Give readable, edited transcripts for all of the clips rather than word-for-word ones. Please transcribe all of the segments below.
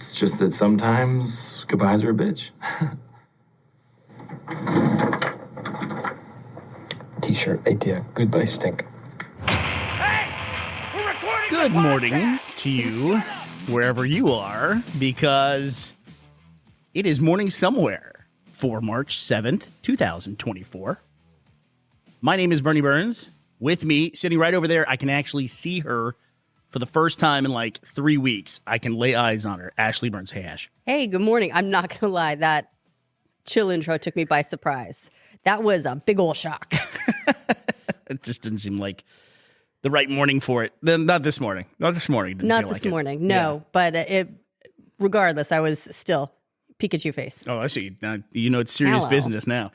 It's just that sometimes goodbyes are a bitch. T-shirt idea. Goodbye stink. Good morning to you, wherever you are, because it is morning somewhere for March 7th, 2024. My name is Burnie Burns. With me, sitting right over there, I can actually see her for the first time in like 3 weeks. I can lay eyes on her. Ashley Burns. Hey, Ash. Hey, good morning. I'm not going to lie. That chill intro took me by surprise. That was a big old shock. It just didn't seem like the right morning for it. Then not this morning. Not this morning. Not this morning. No, yeah. But regardless, I was still Pikachu face. Oh, I see. Now, you know it's serious business now.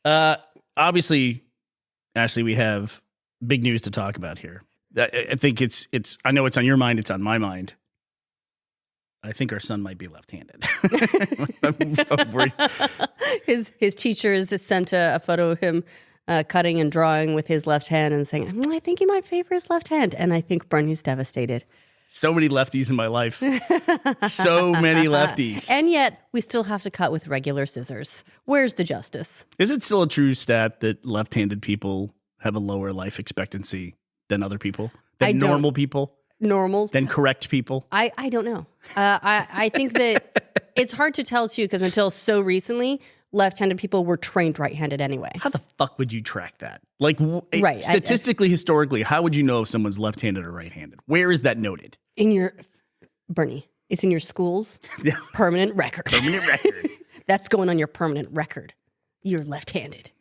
Yeah. Obviously, Ashley, we have big news to talk about here. I think it's. I know it's on your mind. It's on my mind. I think our son might be left-handed. I'm worried. His teachers sent a photo of him cutting and drawing with his left hand and saying, I think he might favor his left hand. And I think Bernie's devastated. So many lefties in my life. So many lefties. And yet, we still have to cut with regular scissors. Where's the justice? Is it still a true stat that left-handed people have a lower life expectancy than other people? Than normal people? Normals. Than correct people? I don't know. I think that it's hard to tell, too, because until so recently, left-handed people were trained right-handed anyway. How the fuck would you track that? Like, right. Statistically, historically, how would you know if someone's left-handed or right-handed? Where is that noted? Bernie, it's in your school's permanent record. Permanent record. That's going on your permanent record. You're left-handed.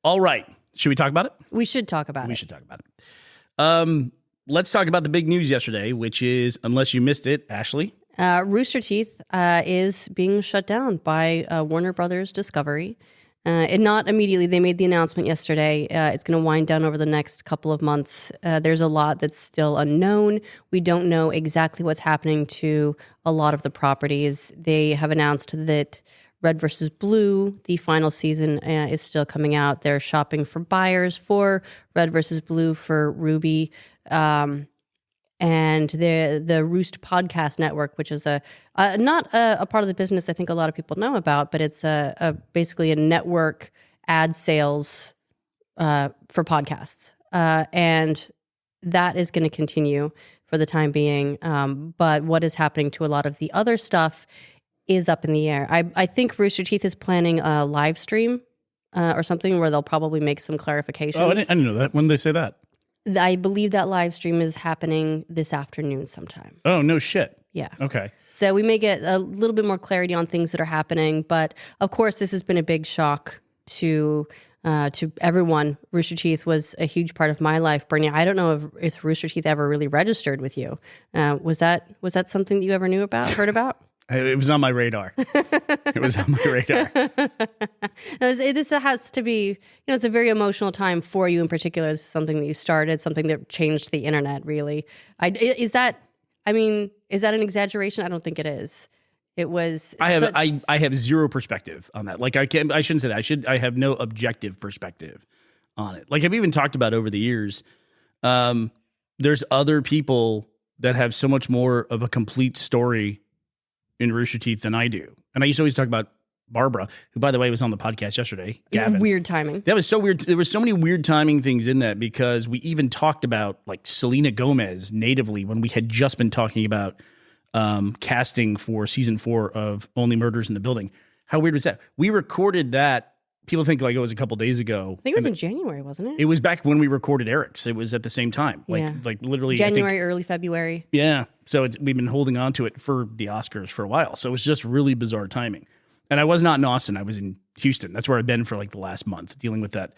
All right. Should we talk about it? We should talk about it. We should talk about it. Let's talk about the big news yesterday, which is, unless you missed it, Ashley. Rooster Teeth is being shut down by Warner Brothers Discovery. And not immediately. They made the announcement yesterday. It's going to wind down over the next couple of months. There's a lot that's still unknown. We don't know exactly what's happening to a lot of the properties. They have announced that Red vs. Blue, the final season, is still coming out. They're shopping for buyers for Red vs. Blue for Ruby. And the Roost Podcast Network, which is not a part of the business I think a lot of people know about, but it's basically a network ad sales for podcasts. And that is going to continue for the time being. But what is happening to a lot of the other stuff is up in the air. I think Rooster Teeth is planning a live stream or something where they'll probably make some clarifications. Oh, I didn't know that. When did they say that? I believe that live stream is happening this afternoon sometime. Oh, no shit. Yeah. Okay. So we may get a little bit more clarity on things that are happening. But, of course, this has been a big shock to everyone. Rooster Teeth was a huge part of my life. Bernie, I don't know if Rooster Teeth ever really registered with you. Was that something that you ever knew about, heard about? It was on my radar. This has to be, it's a very emotional time for you in particular. This is something that you started, something that changed the internet, really. Is that an exaggeration? I don't think it is. It was. I have zero perspective on that. Like I shouldn't say that. I have no objective perspective on it. Like I've even talked about over the years. There's other people that have so much more of a complete story in Rooster Teeth than I do. And I used to always talk about Barbara, who, by the way, was on the podcast yesterday. Gavin. Weird timing. That was so weird. There were so many weird timing things in that because we even talked about like Selena Gomez natively when we had just been talking about casting for season 4 of Only Murders in the Building. How weird was that? We recorded that. People think like it was a couple days ago. I think it was in January, wasn't it? It was back when we recorded Eric's. It was at the same time. Like literally January, early February. Yeah. So we've been holding on to it for the Oscars for a while. So it was just really bizarre timing. And I was not in Austin. I was in Houston. That's where I've been for like the last month, dealing with that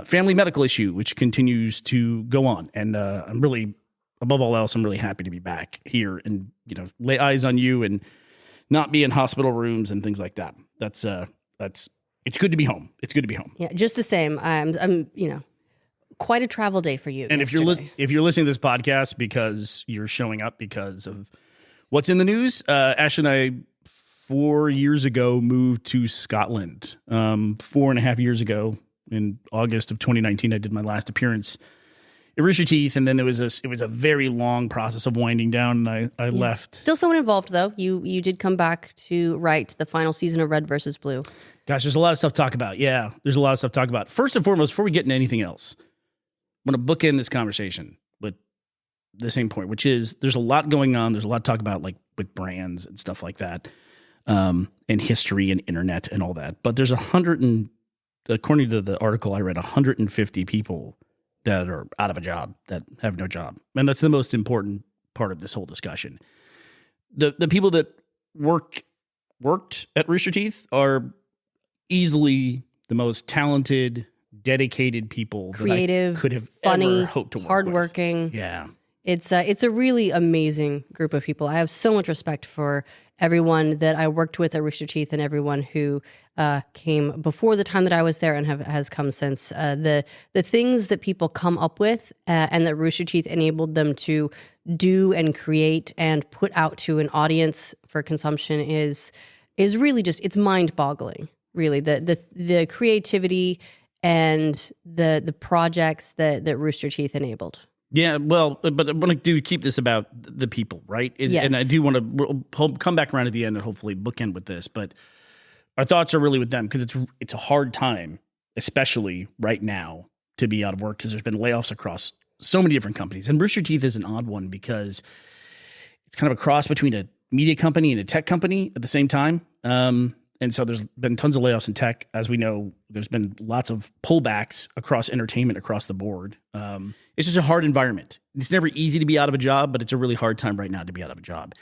family medical issue, which continues to go on. And I'm really, above all else, I'm really happy to be back here and, lay eyes on you and not be in hospital rooms and things like that. That's it's good to be home. It's good to be home. Yeah, just the same. I'm quite a travel day for you. And if you're listening to this podcast because you're showing up because of what's in the news, Ash and I 4 years ago moved to Scotland. 4.5 years ago, in August of 2019, I did my last appearance Rooster Teeth, and then it was a very long process of winding down, and I left. Still someone involved, though. You did come back to write the final season of Red versus Blue. Gosh, there's a lot of stuff to talk about. Yeah, there's a lot of stuff to talk about. First and foremost, before we get into anything else, I'm going to bookend this conversation with the same point, which is there's a lot going on. There's a lot to talk about, like with brands and stuff like that, and history and internet and all that. But there's according to the article I read, 150 people that are out of a job, that have no job. And that's the most important part of this whole discussion. The people that worked at Rooster Teeth are easily the most talented, dedicated people creative, that I could have funny, ever hoped to work hardworking. with. Yeah. It's a really amazing group of people. I have so much respect for everyone that I worked with at Rooster Teeth and everyone who came before the time that I was there and has come since. The things that people come up with and that Rooster Teeth enabled them to do and create and put out to an audience for consumption is really just, it's mind-boggling. Really, the creativity and the projects that Rooster Teeth enabled. Yeah, well, but I want to keep this about the people, right? Yes. And I do want to come back around at the end and hopefully bookend with this, but our thoughts are really with them because it's a hard time, especially right now, to be out of work because there's been layoffs across so many different companies. And Rooster Teeth is an odd one because it's kind of a cross between a media company and a tech company at the same time. And so there's been tons of layoffs in tech. As we know, there's been lots of pullbacks across entertainment across the board. It's just a hard environment. It's never easy to be out of a job, but it's a really hard time right now to be out of a job.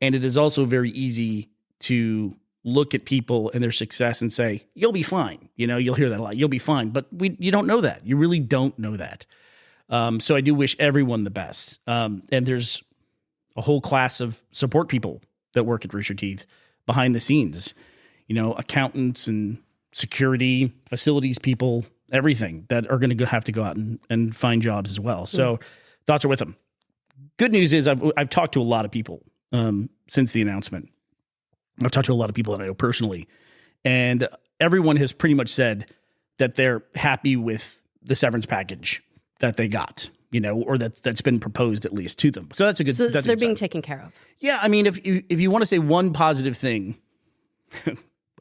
And it is also very easy to look at people and their success and say, you'll be fine. You know, you'll hear that a lot. You'll be fine. But you don't know that. You really don't know that. So I do wish everyone the best. And there's a whole class of support people that work at Rooster Teeth behind the scenes. You know, accountants and security, facilities people, everything that are going to have to go out and find jobs as well. So thoughts are with them. Good news is I've talked to a lot of people since the announcement. I've talked to a lot of people that I know personally, and everyone has pretty much said that they're happy with the severance package that they got, you know, or that's been proposed at least to them. So that's a good. So that's they're a good being sign. taken care of. Yeah, I mean, if you want to say one positive thing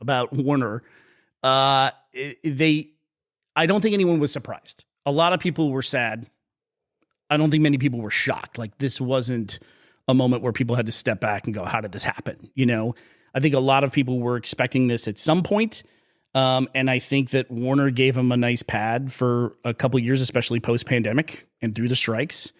about Warner, I don't think anyone was surprised. A lot of people were sad. I don't think many people were shocked. Like, this wasn't a moment where people had to step back and go, how did this happen? You know, I think a lot of people were expecting this at some point. And I think that Warner gave them a nice pad for a couple of years, especially post-pandemic and through the strikes.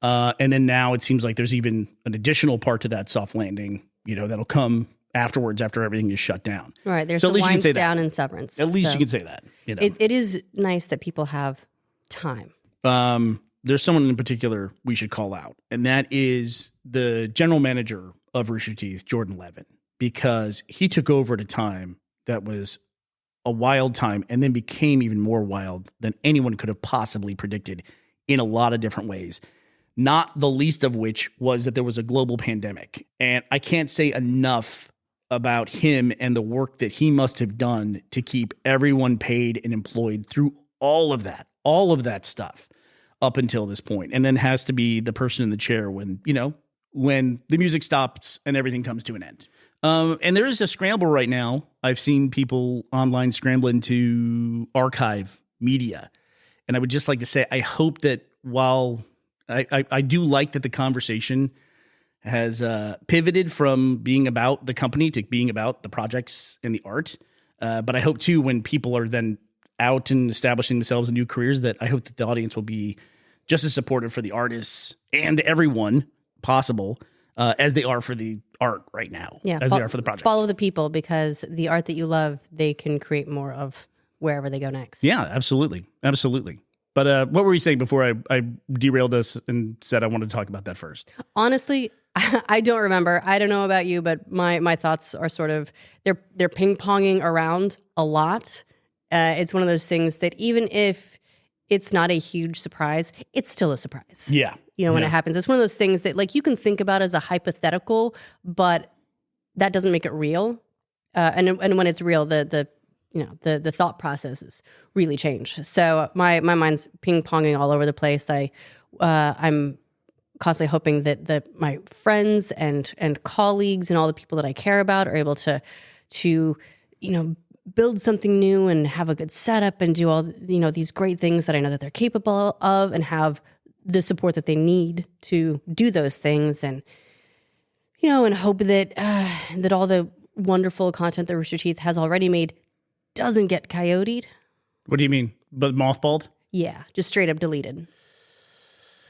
And then now it seems like there's even an additional part to that soft landing, you know, that'll come afterwards after everything is shut down. Right. There's So the winds down and severance. At least So you can say that. You know. it is nice that people have time. There's someone in particular we should call out, and that is the general manager of Rooster Teeth, Jordan Levin, because he took over at a time that was a wild time and then became even more wild than anyone could have possibly predicted in a lot of different ways. Not the least of which was that there was a global pandemic. And I can't say enough about him and the work that he must have done to keep everyone paid and employed through all of that stuff up until this point. And then has to be the person in the chair when, you know, when the music stops and everything comes to an end. And there is a scramble right now. I've seen people online scrambling to archive media. And I would just like to say, I hope that while I do like that the conversation has pivoted from being about the company to being about the projects and the art. But I hope too, when people are then out and establishing themselves in new careers, that I hope that the audience will be just as supportive for the artists and everyone possible as they are for the art right now, as they are for the projects. Follow the people, because the art that you love, they can create more of wherever they go next. Yeah, absolutely. Absolutely. But what were you saying before I derailed us and said I wanted to talk about that first? Honestly, I don't remember. I don't know about you, but my thoughts are sort of, they're ping-ponging around a lot. It's one of those things that even if it's not a huge surprise, it's still a surprise. Yeah. You know, when it happens, it's one of those things that like you can think about as a hypothetical, but that doesn't make it real. And when it's real, the thought processes really change. So my mind's ping-ponging all over the place. I I'm constantly hoping that my friends and colleagues and all the people that I care about are able to build something new and have a good setup and do all these great things that I know that they're capable of, and have the support that they need to do those things, and and hope that that all the wonderful content that Rooster Teeth has already made doesn't get coyoted. What do you mean? But mothballed? Yeah, just straight up deleted.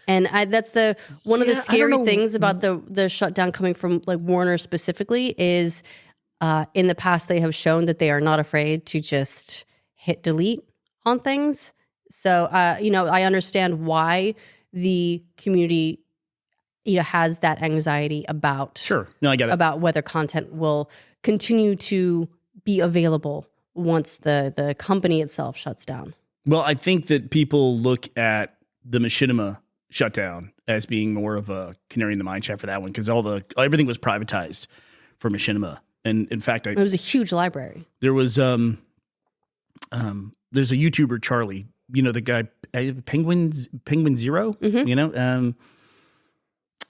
And that's one of the scary things about the shutdown coming from like Warner specifically is in the past they have shown that they are not afraid to just hit delete on things. So I understand why the community has that anxiety about Sure. No, I get it. about whether content will continue to be available once the company itself shuts down. Well, I think that people look at the machinima shutdown as being more of a canary in the mine shaft for that one, because everything was privatized for machinima. And in fact, It was a huge library. there was there's a YouTuber, Charlie, the guy Penguin Zero,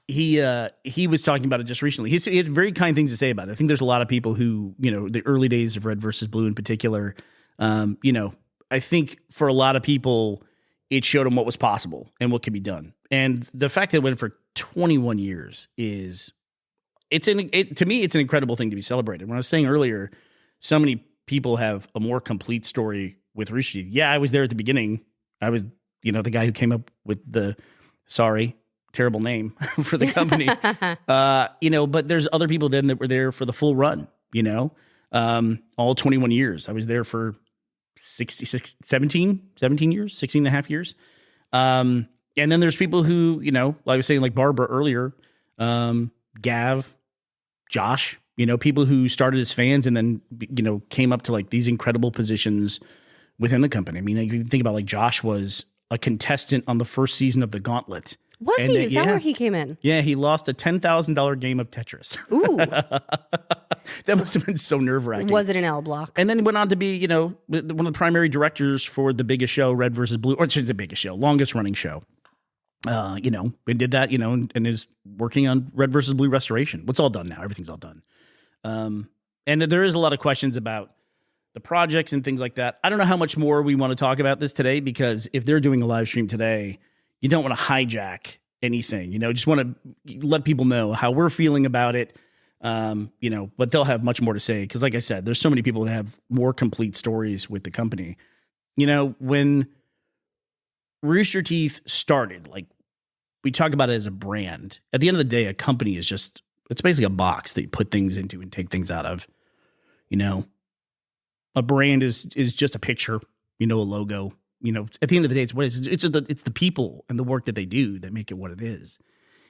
he was talking about it just recently. He had very kind things to say about it. I think there's a lot of people who, the early days of Red versus Blue in particular, I think for a lot of people, it showed them what was possible and what could be done. And the fact that it went for 21 years to me, it's an incredible thing to be celebrated. When I was saying earlier, so many people have a more complete story with Rooster Teeth. Yeah, I was there at the beginning. I was, the guy who came up with the terrible name for the company. But there's other people then that were there for the full run, all 21 years. I was there for 17 years, 16 and a half years. And then there's people who, like I was saying, like Barbara earlier, Gav, Josh, people who started as fans and then, came up to like these incredible positions within the company. I mean, you can think about like Josh was a contestant on the first season of The Gauntlet. Was he? Is that where he came in? Yeah, he lost a $10,000 game of Tetris. Ooh. That must have been so nerve-wracking. Was it an L block? And then went on to be, one of the primary directors for the biggest show, Red versus Blue, or it's the biggest show, longest running show. And did that, and is working on Red versus Blue restoration. What's all done now? Everything's all done. And there is a lot of questions about the projects and things like that. I don't know how much more we want to talk about this today, because if they're doing a live stream today, you don't want to hijack anything, just want to let people know how we're feeling about it. But they'll have much more to say. Cause like I said, there's so many people that have more complete stories with the company. When Rooster Teeth started, like we talk about it as a brand, at the end of the day, a company is it's basically a box that you put things into and take things out of, a brand is just a picture, a logo. At the end of the day, it's what it is. It's the people and the work that they do that make it what it is.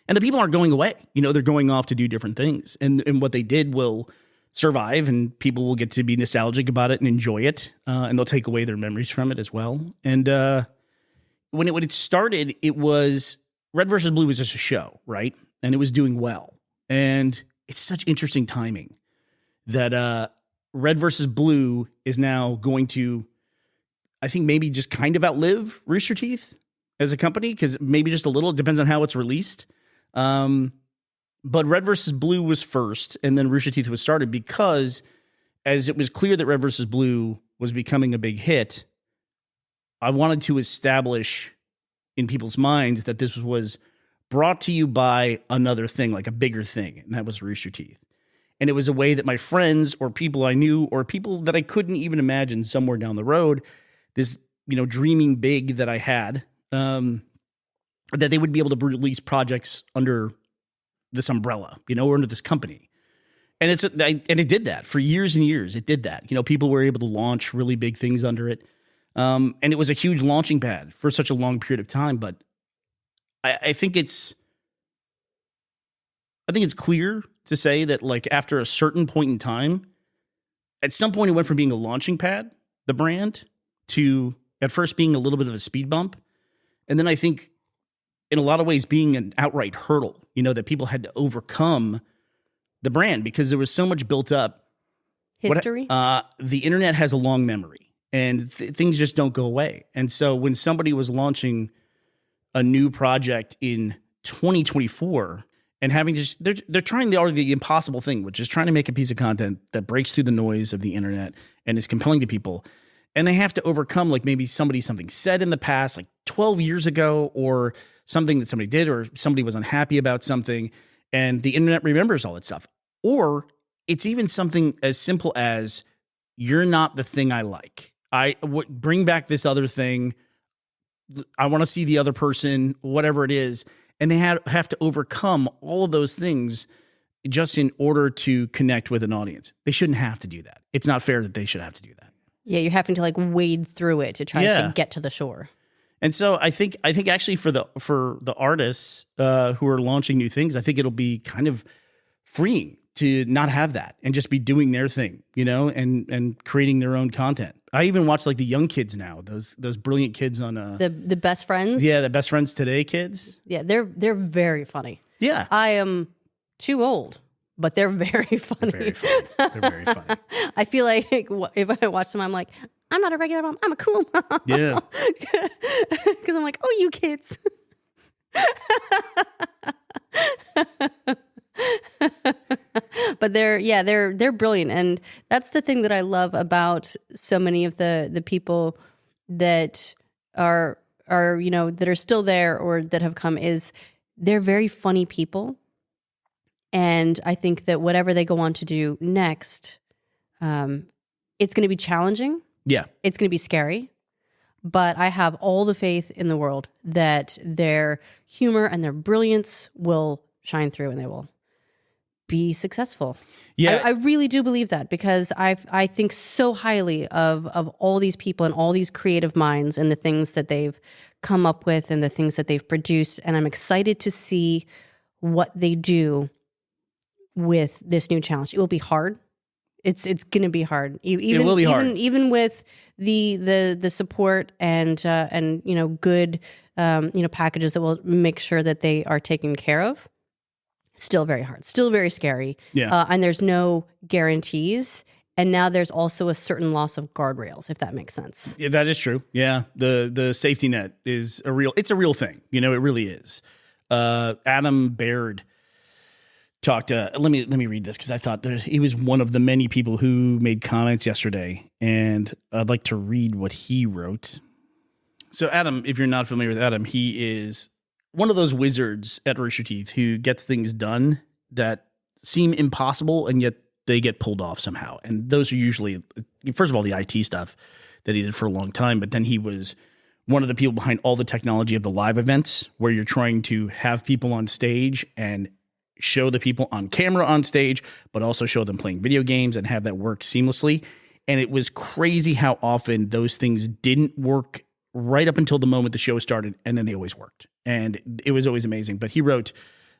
And the people aren't going away. They're going off to do different things. And what they did will survive, and people will get to be nostalgic about it and enjoy it. And they'll take away their memories from it as well. And when it started, it was Red versus Blue was just a show, right? And it was doing well. And it's such interesting timing that Red versus Blue is now going to, I think, maybe just kind of outlive Rooster Teeth as a company, because maybe just a little. It depends on how it's released. But Red versus Blue was first, and then Rooster Teeth was started because, as it was clear that Red versus Blue was becoming a big hit, I wanted to establish in people's minds that this was brought to you by another thing, like a bigger thing, and that was Rooster Teeth. And it was a way that my friends or people I knew or people that I couldn't even imagine somewhere down the road, this, dreaming big that I had, that they would be able to release projects under this umbrella, or under this company. And it did that for years and years. It did that. People were able to launch really big things under it. And it was a huge launching pad for such a long period of time. But I think it's clear to say that, like, after a certain point in time, at some point it went from being a launching pad, the brand, to at first being a little bit of a speed bump. And then I think in a lot of ways being an outright hurdle, that people had to overcome the brand because there was so much built up. History? The internet has a long memory, and things just don't go away. And so when somebody was launching a new project in 2024 and having just they're trying the impossible thing, which is trying to make a piece of content that breaks through the noise of the internet and is compelling to people. And they have to overcome like maybe something said in the past, like 12 years ago, or something that somebody did, or somebody was unhappy about something, and the internet remembers all that stuff. Or it's even something as simple as, you're not the thing I like. Bring back this other thing. I want to see the other person, whatever it is. And they have to overcome all of those things just in order to connect with an audience. They shouldn't have to do that. It's not fair that they should have to do that. Yeah, you're having to like wade through it to try to get to the shore. And so I think actually for the artists who are launching new things, I think it'll be kind of freeing to not have that and just be doing their thing, and creating their own content. I even watch like the young kids now, those brilliant kids on the best friends. Yeah, the Best Friends Today kids. Yeah, they're very funny. Yeah, I am too old, but they're very funny. They're very funny. They're very funny. I feel like if I watch them, I'm like, I'm not a regular mom. I'm a cool mom. Yeah, because I'm like, oh, you kids. But they're brilliant, and that's the thing that I love about so many of the people that are that are still there or that have come, is they're very funny people. And I think that whatever they go on to do next, it's going to be challenging. Yeah, it's going to be scary. But I have all the faith in the world that their humor and their brilliance will shine through and they will be successful. Yeah, I really do believe that, because I think so highly of all these people and all these creative minds and the things that they've come up with and the things that they've produced. And I'm excited to see what they do with this new challenge. It will be hard. It's going to be hard. Even, it will be hard. Even with the support and good packages that will make sure that they are taken care of. Still very hard. Still very scary. Yeah. And there's no guarantees. And now there's also a certain loss of guardrails, if that makes sense. Yeah, that is true. Yeah, the safety net is a real thing. It really is. Adam Baird talked. Let me read this, because I thought he was one of the many people who made comments yesterday, and I'd like to read what he wrote. So Adam, if you're not familiar with Adam, he is one of those wizards at Rooster Teeth who gets things done that seem impossible, and yet they get pulled off somehow. And those are usually, first of all, the IT stuff that he did for a long time, but then he was one of the people behind all the technology of the live events, where you're trying to have people on stage and show the people on camera on stage, but also show them playing video games and have that work seamlessly. And it was crazy how often those things didn't work right up until the moment the show started, and then they always worked. And it was always amazing. But he wrote,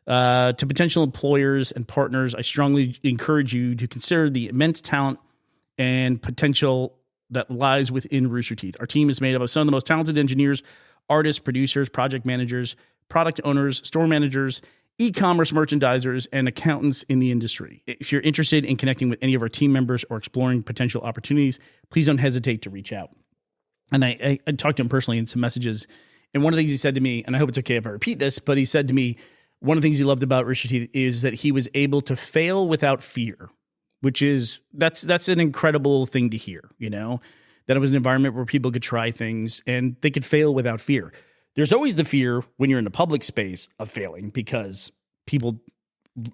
to potential employers and partners, I strongly encourage you to consider the immense talent and potential that lies within Rooster Teeth. Our team is made up of some of the most talented engineers, artists, producers, project managers, product owners, store managers, e-commerce merchandisers, and accountants in the industry. If you're interested in connecting with any of our team members or exploring potential opportunities, please don't hesitate to reach out. And I talked to him personally in some messages. And one of the things he said to me, and I hope it's okay if I repeat this, but he said to me, one of the things he loved about Rooster Teeth is that he was able to fail without fear, which is, that's an incredible thing to hear, that it was an environment where people could try things and they could fail without fear. There's always the fear when you're in a public space of failing, because people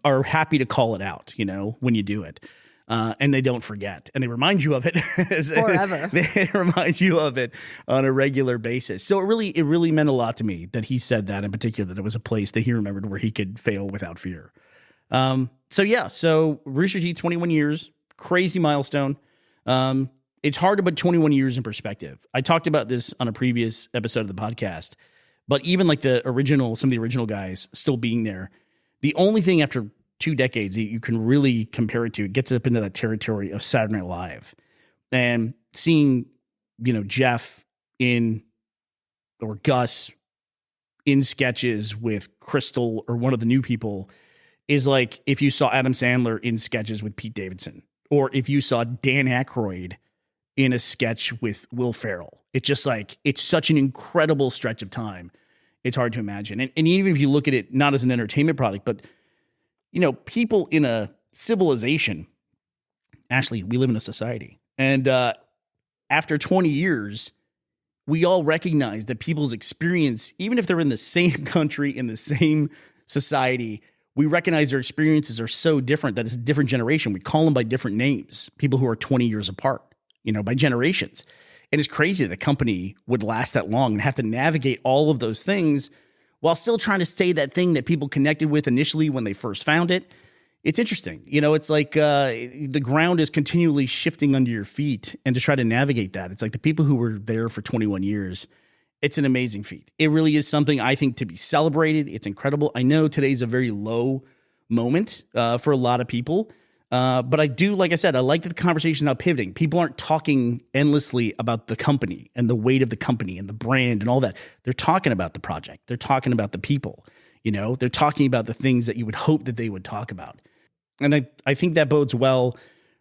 are happy to call it out, when you do it. And they don't forget, and they remind you of it Forever. They remind you of it on a regular basis. So it really meant a lot to me that he said that in particular, that it was a place that he remembered where he could fail without fear. So Rooster Teeth, 21 years, crazy milestone. It's hard to put 21 years in perspective. I talked about this on a previous episode of the podcast, but even like some of the original guys still being there, the only thing after 2 decades that you can really compare it to, it gets up into that territory of Saturday Night Live, and seeing, Jeff or Gus in sketches with Crystal or one of the new people is like if you saw Adam Sandler in sketches with Pete Davidson, or if you saw Dan Aykroyd in a sketch with Will Ferrell. It's just like, it's such an incredible stretch of time It's hard to imagine. And even if you look at it not as an entertainment product, but, people in a civilization, Ashley, we live in a society. And after 20 years, we all recognize that people's experience, even if they're in the same country, in the same society, we recognize their experiences are so different that it's a different generation. We call them by different names, people who are 20 years apart, by generations. And it's crazy that a company would last that long and have to navigate all of those things while still trying to stay that thing that people connected with initially when they first found it. It's interesting. It's like the ground is continually shifting under your feet, and to try to navigate that, it's like the people who were there for 21 years, it's an amazing feat. It really is something I think to be celebrated. It's incredible. I know today's a very low moment for a lot of people, but I do, like I said, I like that the conversation now pivoting. People aren't talking endlessly about the company and the weight of the company and the brand and all that. They're talking about the project. They're talking about the people. They're talking about the things that you would hope that they would talk about. And I think that bodes well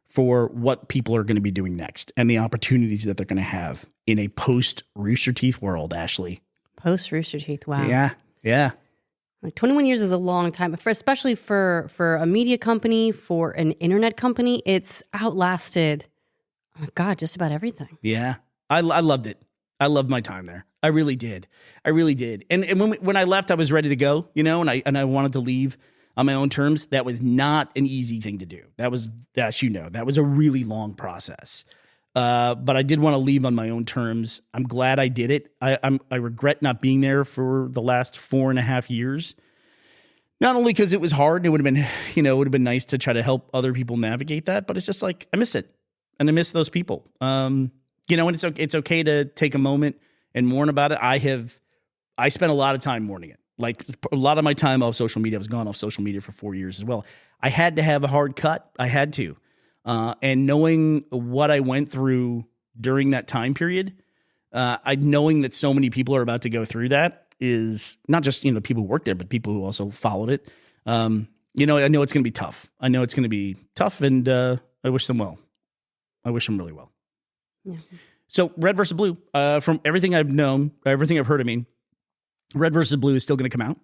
for what people are going to be doing next and the opportunities that they're going to have in a post-Rooster Teeth world, Ashley. Post-Rooster Teeth, wow. Yeah. Like 21 years is a long time, especially for a media company, for an internet company. It's outlasted, oh my God, just about everything. Yeah, I loved it. I loved my time there. I really did. And when I left, I was ready to go, and I wanted to leave on my own terms. That was not an easy thing to do. That was a really long process. But I did want to leave on my own terms. I'm glad I did it. I regret not being there for the last 4.5 years. Not only because it was hard, it would have been nice to try to help other people navigate that, but it's just like, I miss it. And I miss those people. And it's okay to take a moment and mourn about it. I spent a lot of time mourning it. Like a lot of my time off social media, I was gone off social media for 4 years as well. I had to have a hard cut. I had to. And knowing what I went through during that time period, knowing that so many people are about to go through that is not just, people who work there, but people who also followed it. I know it's going to be tough. And I wish them well. I wish them really well. Yeah. So Red versus Blue, from everything I've known, everything I've heard, Red versus Blue is still going to come out.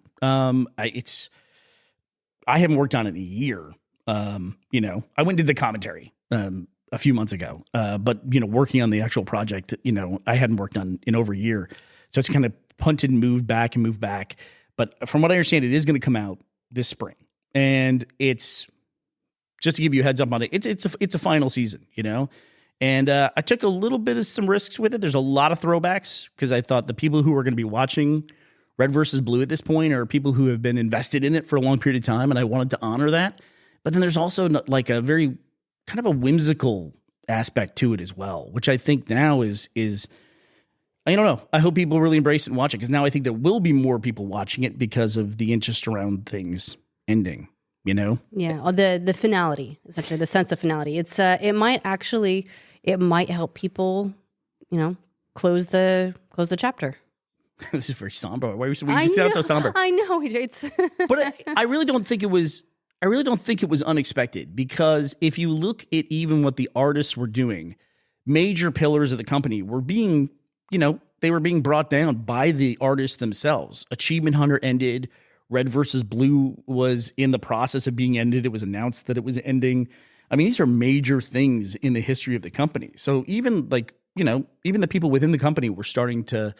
I haven't worked on it in a year. I went and did the commentary a few months ago, but working on the actual project, I hadn't worked on in over a year. So it's kind of punted and moved back. But from what I understand, it is going to come out this spring, and it's just to give you a heads up on it. It's a final season, And I took a little bit of some risks with it. There's a lot of throwbacks because I thought the people who are going to be watching Red versus Blue at this point are people who have been invested in it for a long period of time, and I wanted to honor that. But then there's also like a very kind of a whimsical aspect to it as well, which I think now is I don't know. I hope people really embrace it and watch it, because now I think there will be more people watching it because of the interest around things ending. Yeah, the finality, essentially the sense of finality. It's it might help people, close the chapter. This is very somber. Why you sound so somber? I know it's. But I really don't think it was. I really don't think it was unexpected, because if you look at even what the artists were doing, major pillars of the company were being, they were being brought down by the artists themselves. Achievement Hunter ended. Red versus Blue was in the process of being ended. It was announced that it was ending. I mean, these are major things in the history of the company. So even even the people within the company were starting to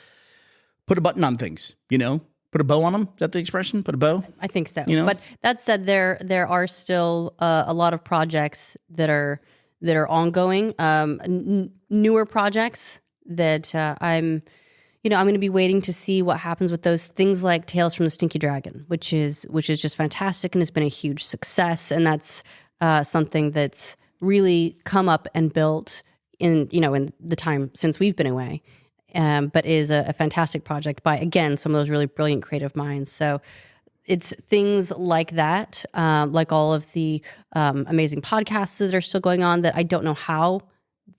put a button on things, put a bow on them. Is that the expression? Put a bow? I think so. But that said, there are still a lot of projects that are ongoing, newer projects that I'm going to be waiting to see what happens with those things, like Tales from the Stinky Dragon, which is just fantastic and has been a huge success. And that's something that's really come up and built in the time since we've been away. But is a fantastic project by, again, some of those really brilliant creative minds. So it's things like that, like all of the amazing podcasts that are still going on that I don't know how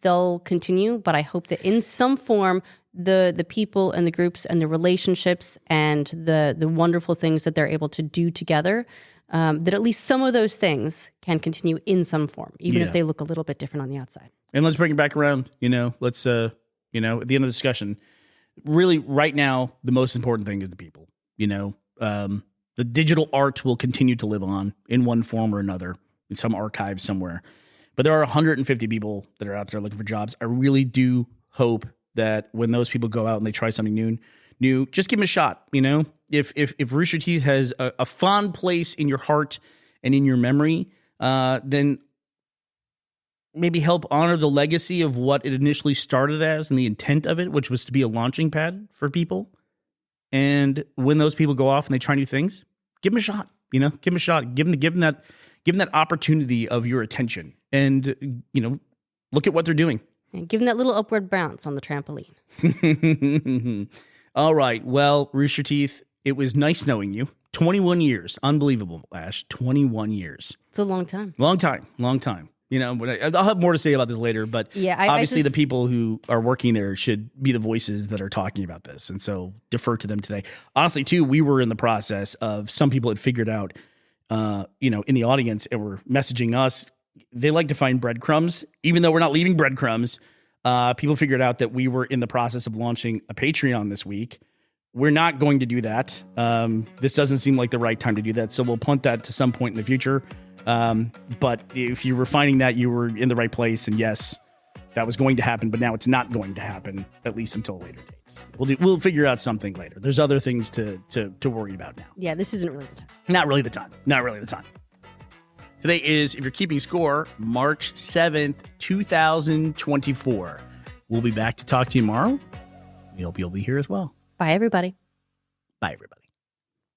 they'll continue, but I hope that in some form the people and the groups and the relationships and the wonderful things that they're able to do together, that at least some of those things can continue in some form, even if they look a little bit different on the outside. And let's bring it back around, let's... at the end of the discussion, really right now, the most important thing is the people. The digital art will continue to live on in one form or another in some archive somewhere. But there are 150 people that are out there looking for jobs. I really do hope that when those people go out and they try something new, just give them a shot. If Rooster Teeth has a fond place in your heart and in your memory, then maybe help honor the legacy of what it initially started as and the intent of it, which was to be a launching pad for people. And when those people go off and they try new things, give them a shot. Give them a shot. Give them that opportunity of your attention, and look at what they're doing. And give them that little upward bounce on the trampoline. All right. Well, Rooster Teeth, it was nice knowing you. 21 years, unbelievable, Ash. 21 years. It's a long time. Long time. But I'll have more to say about this later. But obviously, the people who are working there should be the voices that are talking about this, and so defer to them today. Honestly, too, we were in the process of some people had figured out, in the audience, and were messaging us. They like to find breadcrumbs, even though we're not leaving breadcrumbs. People figured out that we were in the process of launching a Patreon this week. We're not going to do that. This doesn't seem like the right time to do that, so we'll punt that to some point in the future. But if you were finding that, you were in the right place, and yes, that was going to happen, but now it's not going to happen, at least until later dates. We'll figure out something later. There's other things to worry about now. Yeah, this isn't really the time. Not really the time. Today is, if you're keeping score, March 7th, 2024. We'll be back to talk to you tomorrow. We hope you'll be here as well. Bye, everybody. Bye, everybody.